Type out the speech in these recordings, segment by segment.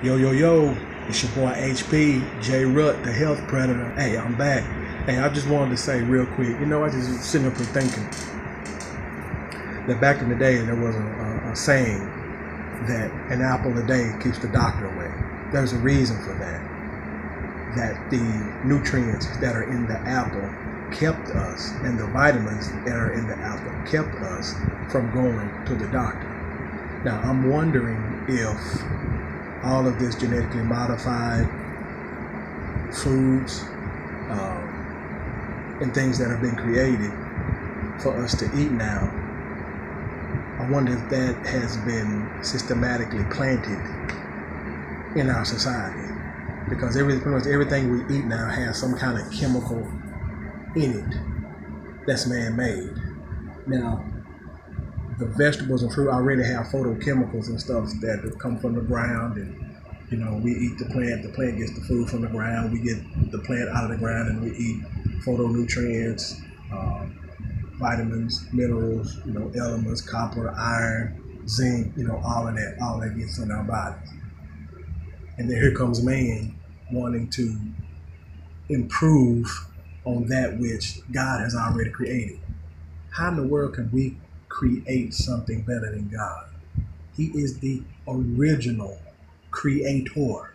Yo, yo, yo, it's your boy HP, J Rut, the health predator. Hey, I'm back. Hey, I just wanted to say real quick, I just sitting up here thinking that back in the day there was a saying that an apple a day keeps the doctor away. There's a reason for that the nutrients that are in the apple kept us, and the vitamins that are in the apple kept us from going to the doctor. Now, I'm wondering if all of this genetically modified foods and things that have been created for us to eat now, I wonder if that has been systematically planted in our society, because pretty much everything we eat now has some kind of chemical in it that's man-made. Now, the vegetables and fruit already have photochemicals and stuff that come from the ground, and we eat the plant gets the food from the ground, we get the plant out of the ground, and we eat photonutrients, vitamins, minerals, elements, copper, iron, zinc, all that gets in our bodies. And then here comes man wanting to improve on that which God has already created. How in the world can we create something better than God? He is the original creator.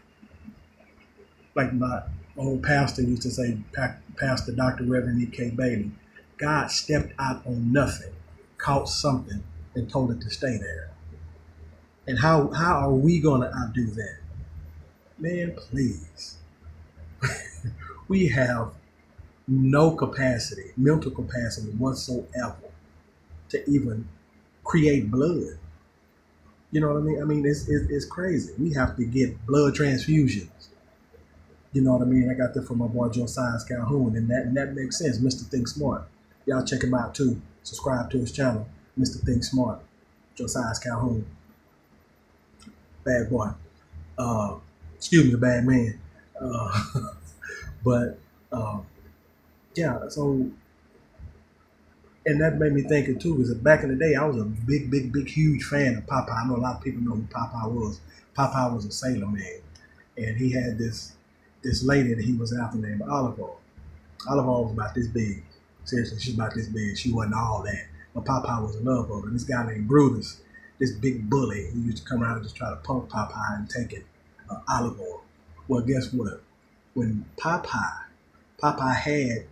Like my old pastor used to say, Pastor Dr. Reverend E.K. Bailey, God stepped out on nothing, caught something, and told it to stay there. And how are we going to outdo that? Man, please. We have no capacity, mental capacity whatsoever to even create blood. You know what I mean? I mean, it's crazy. We have to get blood transfusions. You know what I mean? I got that from my boy Josiah Calhoun, and that makes sense. Mr. Think Smart. Y'all check him out too. Subscribe to his channel, Mr. Think Smart. Josiah Calhoun. Bad boy. Excuse me, bad man. But yeah, so, and that made me think it too, because back in the day, I was a big, huge fan of Popeye. I know a lot of people know who Popeye was. Popeye was a sailor man, and he had this lady that he was after named Olive Oyl. Olive Oyl was about this big. Seriously, she's about this big. She wasn't all that. But Popeye was in love with her. And this guy named Brutus, this big bully, he used to come around and just try to punk Popeye and take it, Olive Oyl. Well, guess what? When Popeye had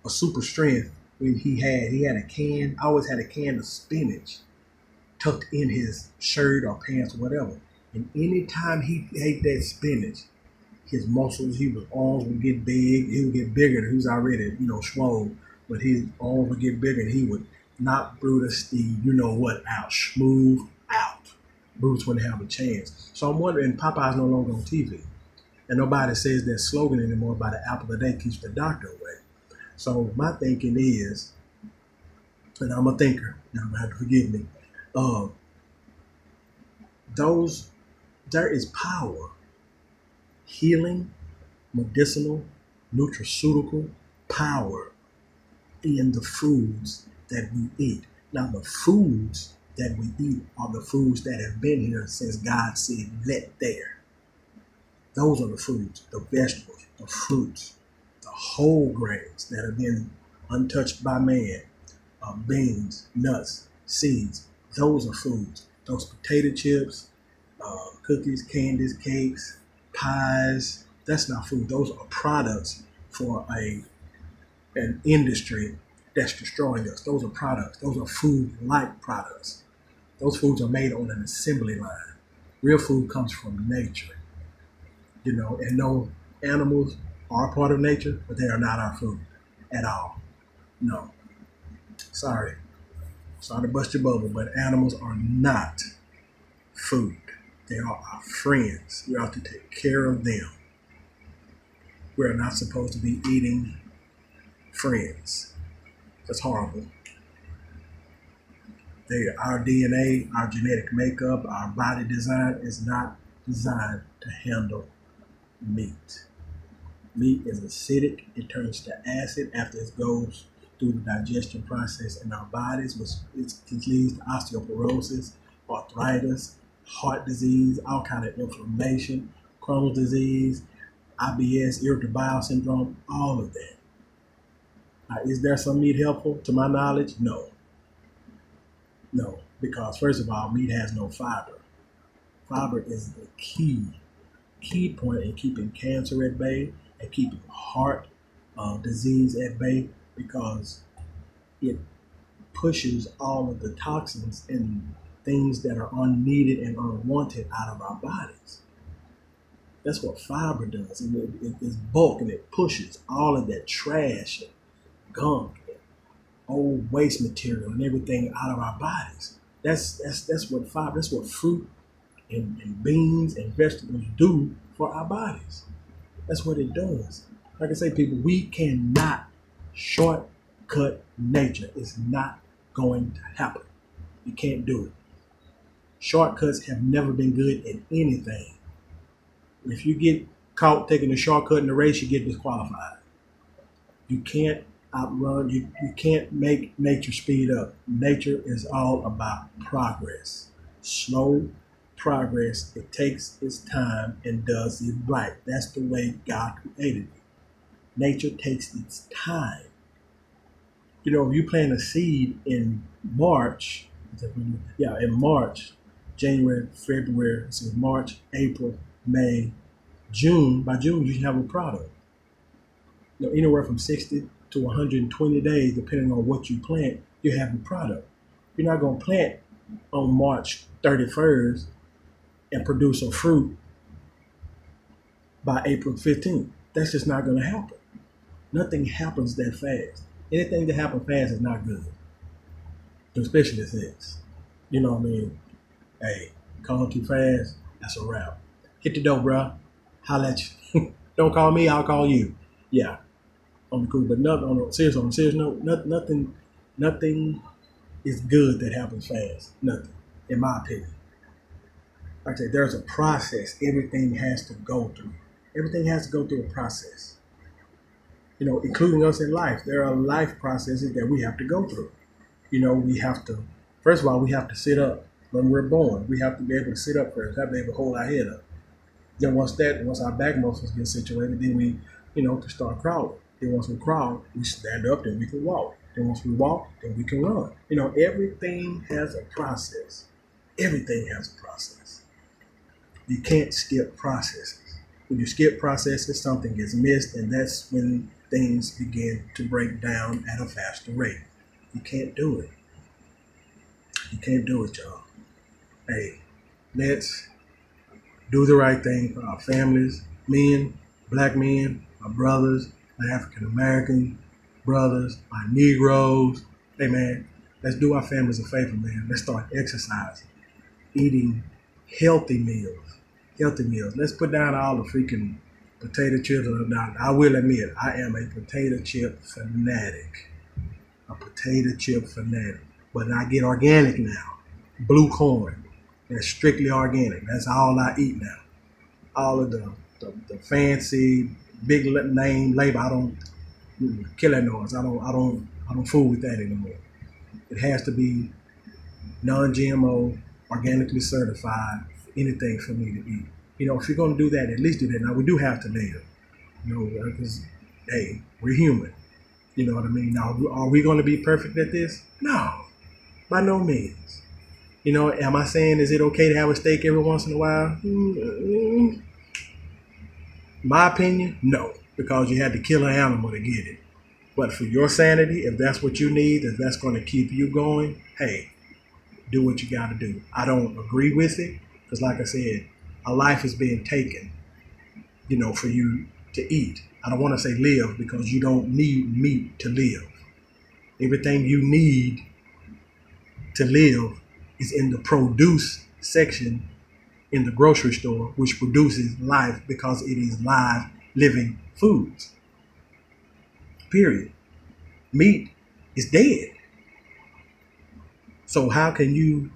a super strength, when he had a can, always had a can of spinach tucked in his shirt or pants or whatever. And anytime he ate that spinach, his muscles, his arms would get big. He would get bigger. He was already, swole, but his arms would get bigger, and he would knock Brutus the out, smooth out. Brutus wouldn't have a chance. So I'm wondering, Popeye's no longer on TV, and nobody says that slogan anymore about the apple a day keeps the doctor away. So my thinking is, and I'm a thinker, y'all gonna have to forgive me, there is power, healing, medicinal, nutraceutical power in the foods that we eat. Now, the foods that we eat are the foods that have been here since God said, let there. Those are the foods, the vegetables, the fruits, the whole grains that have been untouched by man, beans, nuts, seeds. Those are foods. Those potato chips, cookies, candies, cakes, pies, that's not food. Those are products for an industry that's destroying us. Those are products. Those are food-like products. Those foods are made on an assembly line. Real food comes from nature. And no, animals are part of nature, but they are not our food at all. No. Sorry to bust your bubble, but animals are not food. They are our friends. We ought to take care of them. We're not supposed to be eating friends. That's horrible. Our DNA, our genetic makeup, our body design is not designed to handle meat. Meat is acidic. It turns to acid after it goes through the digestion process in our bodies, which leads to osteoporosis, arthritis, heart disease, all kind of inflammation, Crohn's disease, IBS, irritable bowel syndrome, all of that. Is there some meat helpful? To my knowledge, no. No, because first of all, meat has no fiber. Fiber is the key point in keeping cancer at bay and keeping heart disease at bay, because it pushes all of the toxins and things that are unneeded and unwanted out of our bodies. That's what fiber does. It's bulk, and it pushes all of that trash and gunk and old waste material and everything out of our bodies. That's what fiber. That's what fruit and beans and vegetables do for our bodies. That's what it does. Like I say, people, we cannot shortcut nature. It's not going to happen. You can't do it. Shortcuts have never been good in anything. If you get caught taking a shortcut in the race, you get disqualified. You can't outrun, you can't make nature speed up. Nature is all about progress. Slow progress. It takes its time and does it right. That's the way God created it. Nature takes its time. You know, if you plant a seed in March, in March, January, February, so March, April, May, June, by June you should have a product. You know, anywhere from 60 to 120 days, depending on what you plant, you have a product. You're not going to plant on March 31st and produce a fruit by April 15th. That's just not going to happen. Nothing happens that fast. Anything that happens fast is not good. Especially this. You know what I mean? Hey, call too fast, that's a wrap. Hit the dough, bro. Holla at you. Don't call me, I'll call you. Yeah, on the cool, but nothing on a serious note. Nothing is good that happens fast. Nothing, in my opinion. Like I said, there's a process. Everything has to go through. Everything has to go through a process. You know, including us in life. There are life processes that we have to go through. You know, we have to. First of all, we have to sit up. When we're born, we have to be able to sit up first. We have to be able to hold our head up. Then once our back muscles get situated, then we, to start crawling. Then once we crawl, we stand up, then we can walk. Then once we walk, then we can run. You know, everything has a process. Everything has a process. You can't skip processes. When you skip processes, something gets missed, and that's when things begin to break down at a faster rate. You can't do it. You can't do it, y'all. Hey, let's do the right thing for our families, men, black men, my brothers, my African American brothers, my Negroes. Hey man, let's do our families a favor, man. Let's start exercising, eating healthy meals. Healthy meals. Let's put down all the freaking potato chips. I will admit, I am a potato chip fanatic. A potato chip fanatic. But I get organic now. Blue corn. That's strictly organic. That's all I eat now. All of the fancy big name label, I don't kill that noise. I don't fool with that anymore. It has to be non-GMO, organically certified, anything for me to eat. You know, if you're going to do that, at least do that. Now, we do have to live. You know, because, hey, we're human. You know what I mean? Now, are we going to be perfect at this? No, by no means. You know, am I saying, is it okay to have a steak every once in a while? My opinion, no, because you had to kill an animal to get it. But for your sanity, if that's what you need, if that's going to keep you going, hey, do what you got to do. I don't agree with it, because like I said, a life is being taken, for you to eat. I don't want to say live, because you don't need meat to live. Everything you need to live is in the produce section in the grocery store, which produces life because it is live, living foods. Period. Meat is dead. So how can you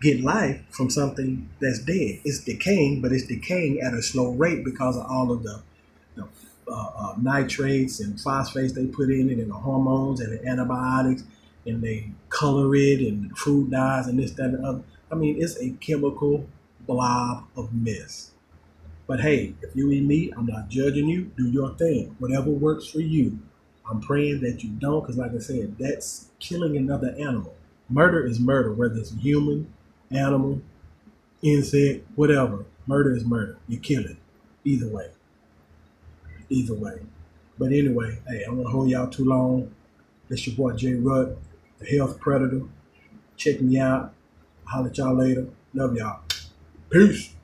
get life from something that's dead? It's decaying, but it's decaying at a slow rate because of all of the nitrates and phosphates they put in it, and the hormones and the antibiotics, and they color it, and food dyes, and this, that, and the other. I mean, it's a chemical blob of mess. But hey, if you eat meat, I'm not judging you. Do your thing. Whatever works for you. I'm praying that you don't, because like I said, that's killing another animal. Murder is murder, whether it's a human, animal, insect, whatever. Murder is murder. You kill it. Either way. Either way. But anyway, hey, I don't want to hold y'all too long. This your boy Jay Rutt, the Health Predator. Check me out. I'll holler at y'all later. Love y'all. Peace.